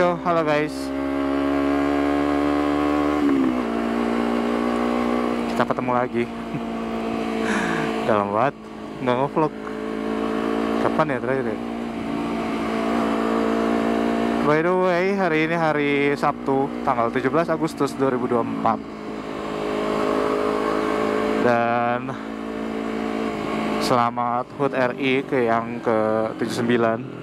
Yo, halo guys. Kita ketemu lagi. Dalam banget nggak nge-vlog. Kapan ya terakhir ya? By the way, hari ini hari Sabtu, tanggal 17 Agustus 2024. Dan selamat HUT RI ke yang ke-79.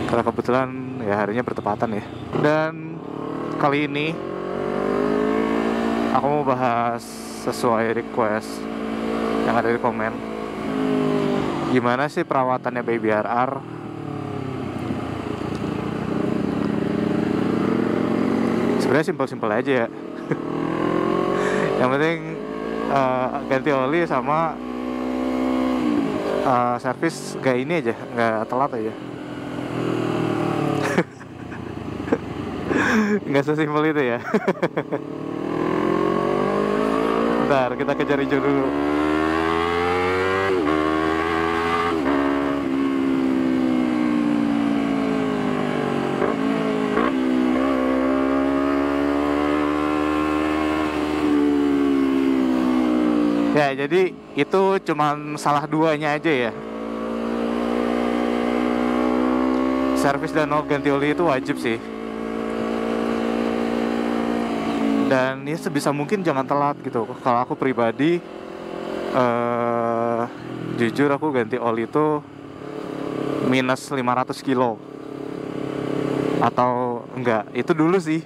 Karena kebetulan ya harinya bertepatan ya. Dan kali ini aku mau bahas sesuai request yang ada di komen. Gimana sih perawatannya Baby RR? Sebenarnya simpel-simpel aja ya. Yang penting ganti oli sama servis gak ini aja, gak telat aja. Nggak sesimpel itu ya. Bentar, kita kejar hijau dulu. Ya, jadi itu cuman salah duanya aja ya. Servis dan ganti oli itu wajib sih. Dan ya sebisa mungkin jangan telat gitu. Kalau aku pribadi jujur aku ganti oli itu minus 500 kilo. Atau enggak, itu dulu sih.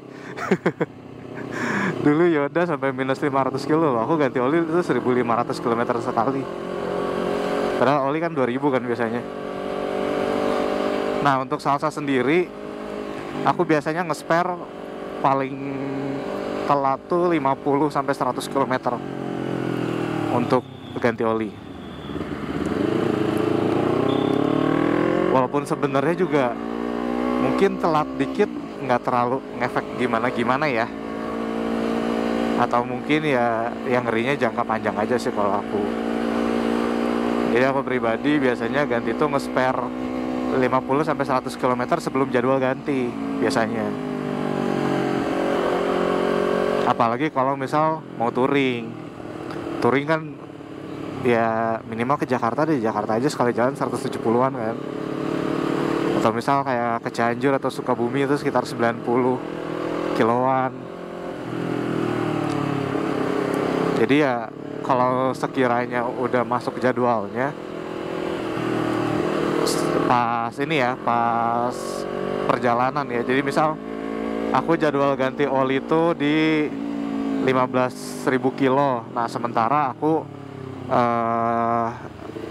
Dulu Yoda sampai minus 500 kilo loh. Aku ganti oli itu 1500 km sekali. Padahal oli kan 2000 kan biasanya. Nah, untuk salsa sendiri aku biasanya nge-spare paling telat tuh 50 sampai 100 km untuk ganti oli. Walaupun sebenarnya juga mungkin telat dikit nggak terlalu ngefek gimana-gimana ya. Atau mungkin ya yang ngerinya jangka panjang aja sih kalau aku. Jadi aku pribadi biasanya ganti tuh nge-spare 50 sampai 100 km sebelum jadwal ganti biasanya. Apalagi kalau misal mau touring kan ya minimal ke Jakarta deh, Jakarta aja sekali jalan 170-an kan. Atau misal kayak ke Cianjur atau Sukabumi itu sekitar 90 kiloan. Jadi ya kalau sekiranya udah masuk jadwalnya pas ini ya, pas perjalanan ya. Jadi misal aku jadwal ganti oli itu di 15.000 kilo. Nah sementara aku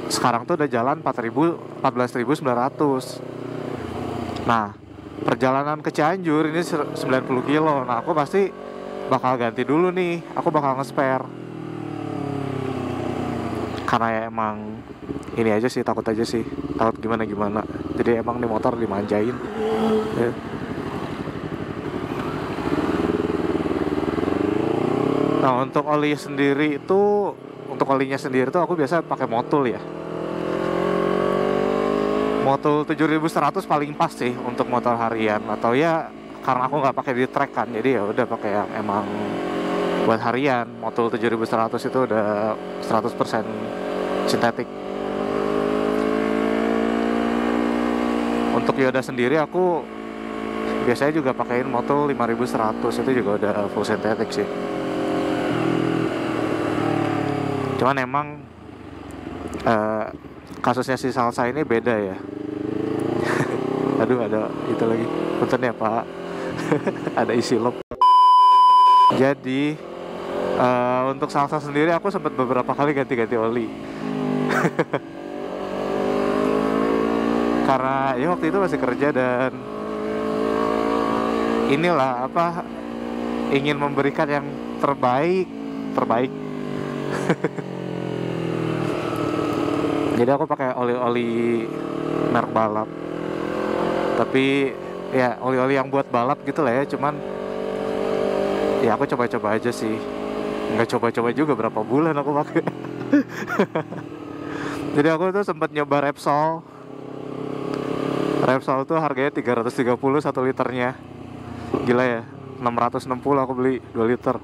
sekarang tuh udah jalan 14.900. Nah perjalanan ke Cianjur ini 90 kilo. Nah aku pasti bakal ganti dulu nih. Aku bakal nge-spare. Karena ya emang ini aja sih, takut aja sih. Takut gimana-gimana. Jadi emang nih motor dimanjain ya. Nah untuk oli sendiri itu, untuk olinya sendiri tuh aku biasa pakai Motul ya. Motul 7100 paling pas sih untuk motor harian. Atau ya karena aku nggak pakai di track kan, jadi ya udah pakai yang emang buat harian. Motul 7100 itu udah 100% sintetik. Untuk Yoda sendiri aku biasanya juga pakein Motul 5100, itu juga udah full sintetik sih. Cuman emang kasusnya si salsa ini beda ya. Aduh ada itu lagi. Punten ya Pak. Ada isi lop. Jadi untuk salsa sendiri aku sempat beberapa kali ganti-ganti oli. Karena ya waktu itu masih kerja dan inilah apa, ingin memberikan yang terbaik. Jadi aku pakai oli-oli merek balap. Tapi ya oli-oli yang buat balap gitu lah ya. Cuman ya aku coba-coba aja sih. Nggak coba-coba juga, berapa bulan aku pakai. Jadi aku tuh sempat nyoba Repsol Repsol tuh harganya 330 1 liternya. Gila ya, 660 aku beli 2 liter.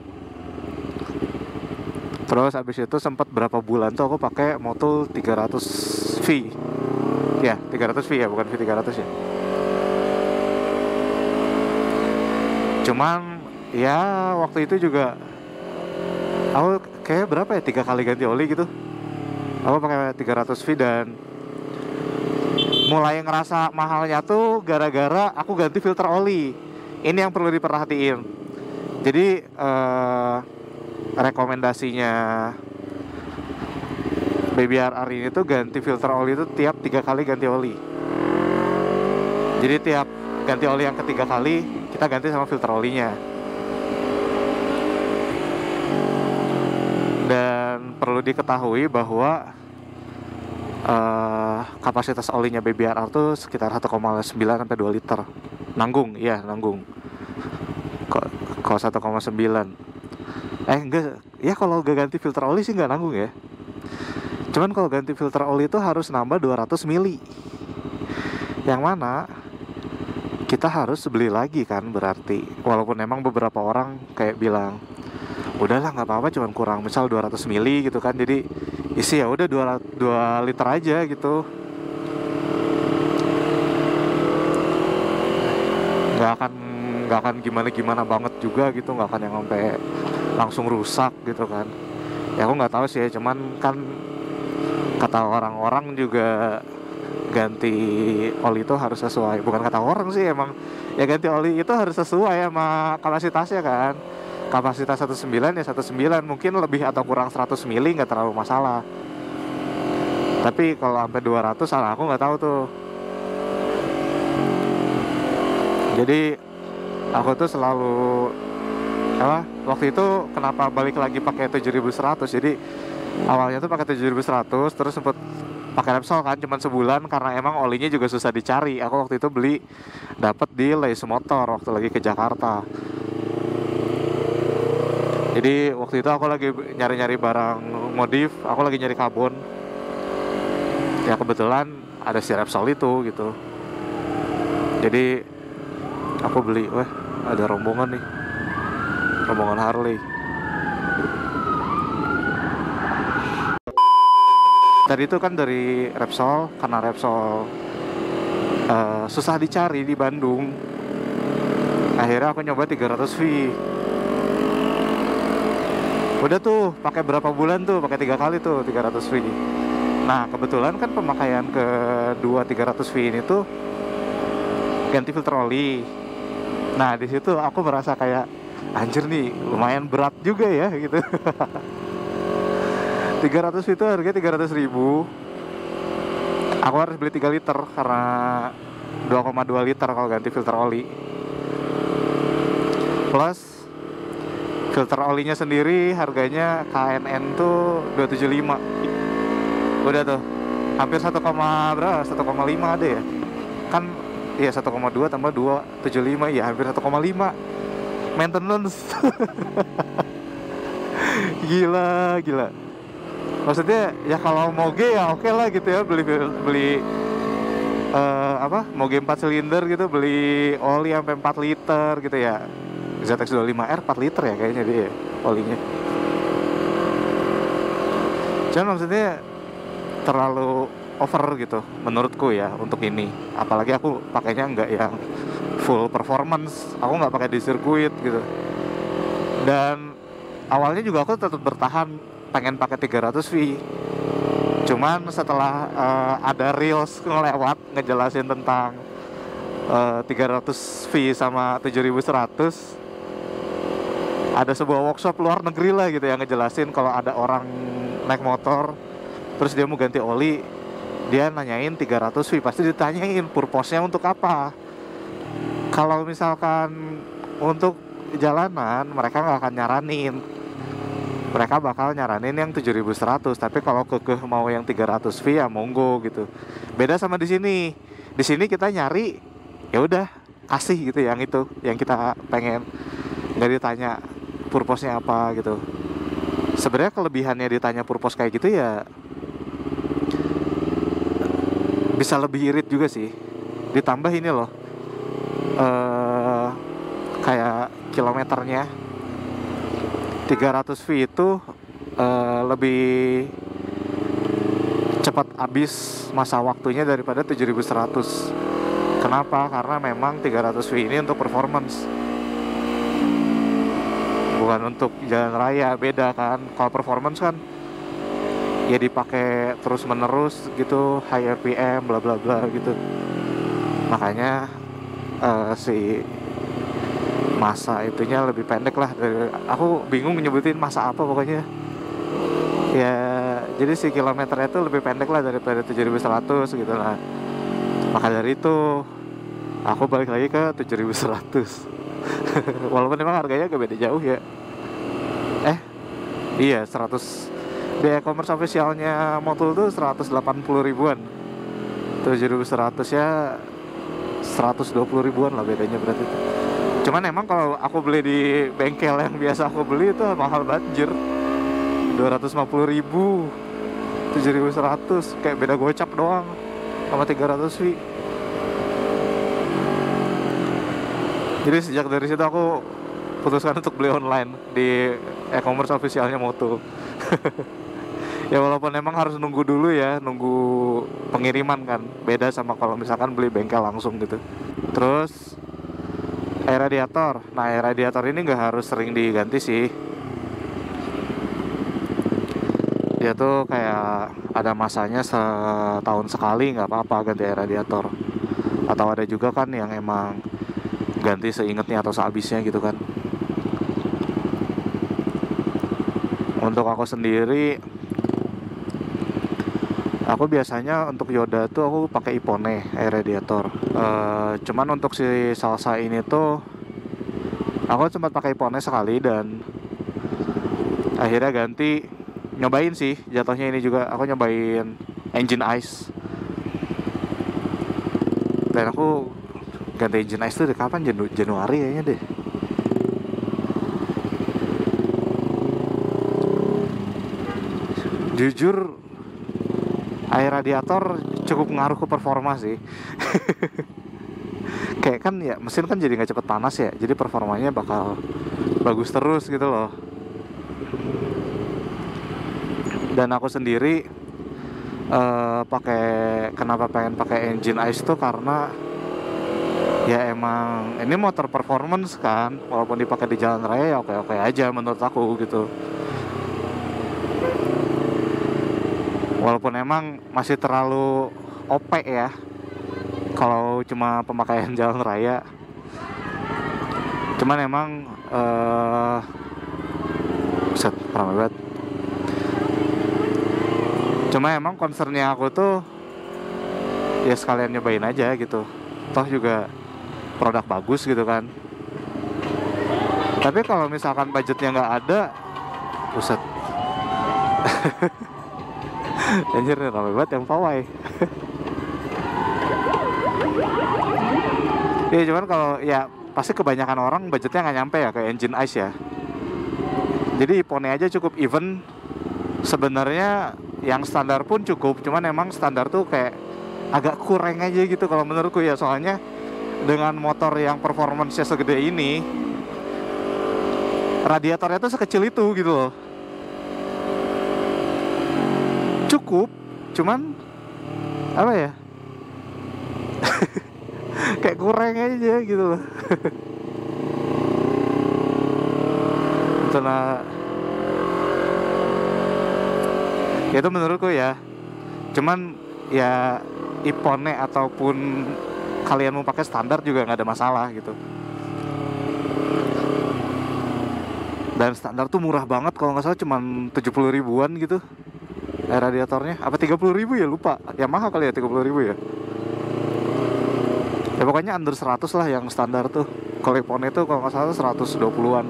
Terus habis itu sempat berapa bulan tuh aku pakai Motul 300V. Ya, 300V ya, bukan V300 ya. Cuman ya waktu itu juga aku kayak berapa ya, 3 kali ganti oli gitu. Aku pakai 300V dan mulai ngerasa mahalnya tuh gara-gara aku ganti filter oli. Ini yang perlu diperhatiin. Jadi rekomendasinya BBRR ini tuh ganti filter oli itu tiap 3 kali ganti oli. Jadi tiap ganti oli yang ketiga kali kita ganti sama filter olinya. Dan perlu diketahui bahwa kapasitas olinya BBRR tuh sekitar 1,9 sampai 2 liter. Nanggung, iya nanggung. Kok 1,9. Enggak, ya kalau gak ganti filter oli sih nggak nanggung ya. Cuman kalau ganti filter oli itu harus nambah 200 mili. Yang mana kita harus beli lagi kan berarti. Walaupun emang beberapa orang kayak bilang, udahlah nggak apa-apa, cuman kurang misal 200 mili gitu kan. Jadi isi ya udah 2 liter aja gitu. Nggak akan gimana banget juga gitu, nggak akan yang sampai langsung rusak gitu kan. Ya aku nggak tahu sih ya, cuman kan kata orang-orang juga ganti oli itu harus sesuai. Bukan kata orang sih, emang ya ganti oli itu harus sesuai sama kapasitasnya kan. Kapasitas 19 ya 19, mungkin lebih atau kurang 100 mili nggak terlalu masalah. Tapi kalau sampai 200 salah, aku nggak tahu tuh. Jadi aku tuh selalu waktu itu kenapa balik lagi pakai 7100. Jadi awalnya tuh pakai 7100, terus sempet pakai Repsol kan cuman sebulan karena emang olinya juga susah dicari. Aku waktu itu beli dapet di Leis Motor waktu lagi ke Jakarta. Jadi waktu itu aku lagi nyari-nyari barang modif, aku lagi nyari karbon. Ya kebetulan ada si Repsol itu gitu. Jadi aku beli, wah ada rombongan nih, rombongan Harley. Tadi itu kan dari Repsol, karena Repsol susah dicari di Bandung. Akhirnya aku nyoba 300V. Udah tuh, pakai berapa bulan tuh, pakai 3 kali tuh 300V. Nah kebetulan kan pemakaian kedua 300V ini tuh ganti filter oli. Nah di situ aku merasa kayak anjir nih, lumayan berat juga ya gitu. 300 itu harganya 300.000. Aku harus beli 3 liter karena 2,2 liter kalau ganti filter oli. Plus filter olinya sendiri harganya KNN tuh 275. Udah tuh hampir 1, berapa? 1,5 ada ya. Kan iya 1,2 tambah 275 ya hampir 1,5. Maintenance. Gila. Maksudnya ya kalau moge ya oke lah gitu ya, beli moge 4 silinder gitu, beli oli sampai 4 liter gitu ya. ZX25R 4 liter ya kayaknya dia olinya. Cuman maksudnya terlalu over gitu menurutku ya untuk ini. Apalagi aku pakainya nggak yang full performance, aku nggak pakai di sirkuit gitu. Dan awalnya juga aku tetap bertahan pengen pakai 300V. Cuman setelah ada reels ngelewat ngejelasin tentang 300V sama 7100, ada sebuah workshop luar negeri lah gitu yang ngejelasin kalau ada orang naik motor terus dia mau ganti oli, dia nanyain 300V, pasti ditanyain purpose-nya untuk apa. Kalau misalkan untuk jalanan mereka nggak akan nyaranin, mereka bakal nyaranin yang 7100. Tapi kalau kekeh mau yang 300V ya monggo gitu. Beda sama di sini. Di sini kita nyari ya udah kasih gitu yang itu yang kita pengen, nggak ditanya purpose-nya apa gitu. Sebenarnya kelebihannya ditanya purpose kayak gitu ya bisa lebih irit juga sih. ditambah ini loh, kayak kilometernya 300 V itu lebih cepat habis masa waktunya daripada 7100. Kenapa? Karena memang 300 V ini untuk performance, bukan untuk jalan raya. Beda kan, kalau performance kan ya dipakai terus menerus gitu, high RPM bla bla bla gitu. Makanya si masa itunya lebih pendek lah dari, aku bingung nyebutin masa apa pokoknya ya. Jadi si kilometernya itu lebih pendek lah daripada 7100 gitu lah. Maka dari itu aku balik lagi ke 7100. Walaupun memang harganya gak beda jauh ya. Iya 100. Di e-commerce officialnya Motul tuh 180 ribuan. 7100 ya 120 ribuan lah bedanya berarti. Cuman emang kalau aku beli di bengkel yang biasa aku beli itu mahal banjir, 250 ribu, 7100, kayak beda gocap doang sama 300 V. Jadi sejak dari situ aku putuskan untuk beli online di e-commerce officialnya Motul. Ya walaupun emang harus nunggu dulu ya, nunggu pengiriman kan, beda sama kalau misalkan beli bengkel langsung gitu. Terus air radiator. Nah, air radiator ini nggak harus sering diganti sih. Dia tuh kayak ada masanya setahun sekali nggak apa-apa ganti air radiator. Atau ada juga kan yang emang ganti seingetnya atau sehabisnya gitu kan. Untuk aku sendiri, aku biasanya untuk Yoda tuh aku pakai Ippone air radiator. Cuman untuk si Salsa ini tuh aku sempat pakai Ippone sekali dan akhirnya ganti, nyobain sih jatuhnya ini juga. Aku nyobain engine ice dan aku ganti engine ice tuh dari kapan? Januari kayaknya deh. Jujur air radiator cukup ngaruh ke performa sih. Kayak kan ya mesin kan jadi nggak cepet panas ya, jadi performanya bakal bagus terus gitu loh. Dan aku sendiri kenapa pengen pakai engine ice tuh karena ya emang ini motor performance kan, walaupun dipakai di jalan raya ya oke-oke aja menurut aku gitu. Walaupun emang masih terlalu OP ya kalau cuma pemakaian jalan raya. Cuman emang ramai banget. Cuma emang concernnya aku tuh ya sekalian nyobain aja gitu. Toh juga produk bagus gitu kan. Tapi kalau misalkan budgetnya nggak ada, buset. Anjir nih ramai banget yang pawai. Ya cuman kalau ya pasti kebanyakan orang budgetnya nggak nyampe ya ke engine ice ya. Jadi Ippone aja cukup. Even sebenarnya yang standar pun cukup, cuman emang standar tuh kayak agak kurang aja gitu kalau menurutku ya. Soalnya dengan motor yang performance-nya segede ini, radiatornya tuh sekecil itu gitu loh. Cukup, cuman apa ya? Kayak kurang aja gitu loh. Karena ya itu menurutku ya. Cuman ya Ippone ataupun kalian mau pakai standar juga nggak ada masalah gitu. Dan standar tuh murah banget, kalau nggak salah cuman 70 ribuan gitu air radiatornya. Apa 30 ribu ya, lupa. Yamaha kali ya 30 ribu ya. Ya pokoknya under 100 lah yang standar tuh. Kalau Ippone itu kalau nggak salah 120-an,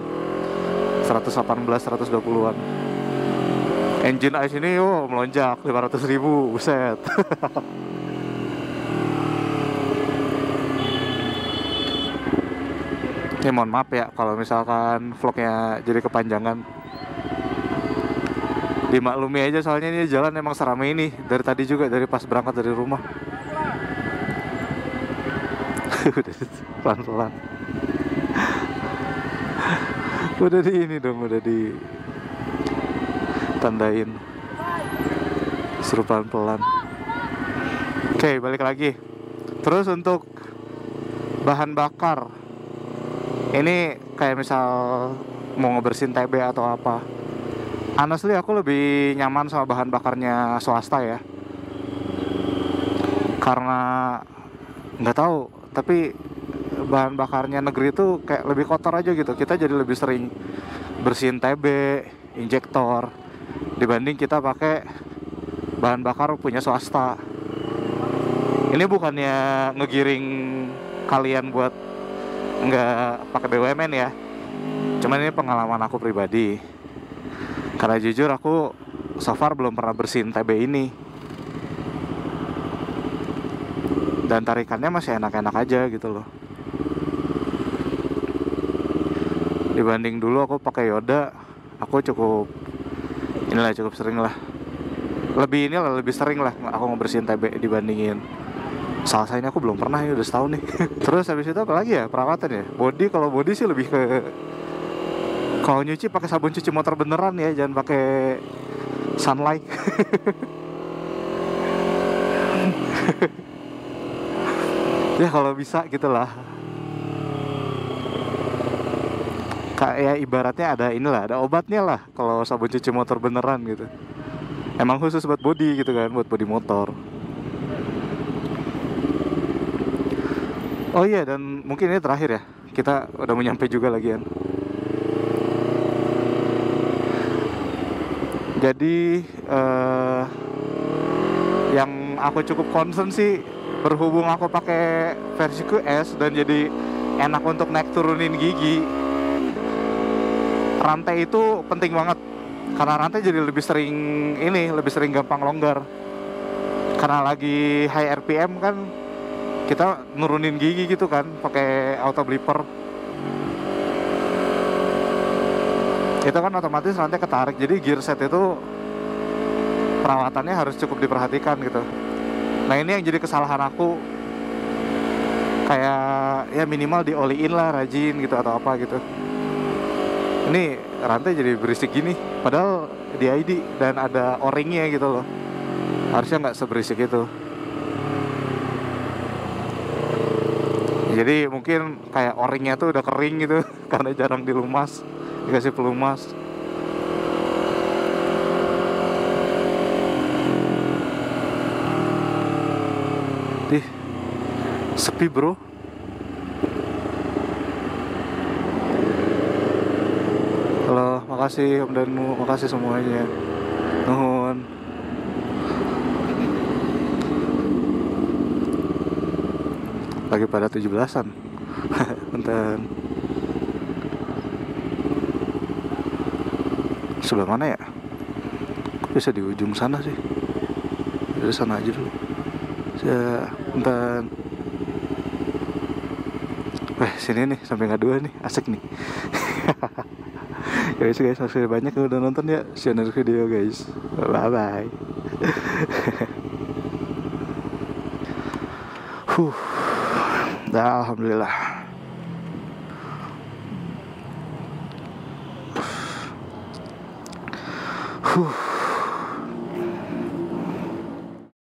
118, 120-an. Engine ice ini melonjak 500 ribu, buset. Ya mohon maaf ya kalau misalkan vlognya jadi kepanjangan. Dimaklumi aja soalnya ini jalan emang seramai ini dari tadi juga, dari pas berangkat dari rumah. Udah pelan-pelan. Udah di ini dong, udah di tandain. Suruh pelan-pelan. Oke, balik lagi. Terus untuk bahan bakar, ini kayak misal mau ngebersihin TB atau apa, honestly aku lebih nyaman sama bahan bakarnya swasta ya. Karena nggak tahu, tapi bahan bakarnya negeri itu kayak lebih kotor aja gitu. Kita jadi lebih sering bersihin TB, injektor, dibanding kita pakai bahan bakar punya swasta. Ini bukannya ngegiring kalian buat nggak pakai BUMN ya, cuman ini pengalaman aku pribadi. Karena jujur aku so far belum pernah bersihin TB ini, dan tarikannya masih enak-enak aja gitu loh. Dibanding dulu aku pakai Yoda, aku cukup sering lah. Lebih sering lah aku ngebersihin TB dibandingin salsa. Ini aku belum pernah ya, udah setahun nih. Terus habis itu apa lagi ya, perawatan ya. Kalau body sih lebih ke, kalau nyuci pakai sabun cuci motor beneran ya, jangan pakai Sunlight. Ya kalau bisa gitulah. Kayak ibaratnya ada inilah, ada obatnya lah kalau sabun cuci motor beneran gitu. Emang khusus buat body gitu kan, buat body motor. Oh iya, dan mungkin ini terakhir ya, kita udah mau nyampe juga lagian. Jadi yang aku cukup concern sih, berhubung aku pakai versi QS dan jadi enak untuk naik turunin gigi, rantai itu penting banget. Karena rantai jadi lebih sering gampang longgar. Karena lagi high RPM kan, kita nurunin gigi gitu kan pakai auto blipper. Itu kan otomatis rantai ketarik. Jadi gear set itu perawatannya harus cukup diperhatikan gitu. Nah ini yang jadi kesalahan aku, kayak ya minimal dioliin lah rajin gitu atau apa gitu. Ini rantai jadi berisik gini, padahal di ID dan ada o-ringnya gitu loh. Harusnya nggak seberisik itu. Jadi mungkin kayak o-ringnya tuh udah kering gitu karena jarang dilumas, dikasih pelumas. Sepi bro. Halo, makasih Om Danmu, makasih semuanya. Nuhun. Lagi pada 17-an. Bentar. Sebelah mana ya? Kok bisa di ujung sana sih? Dari sana aja dulu. Bentar. Sini nih, sampai nggak dua nih, asik nih. Guys, masih banyak yang udah nonton ya, share video guys. Bye bye. Dah, alhamdulillah.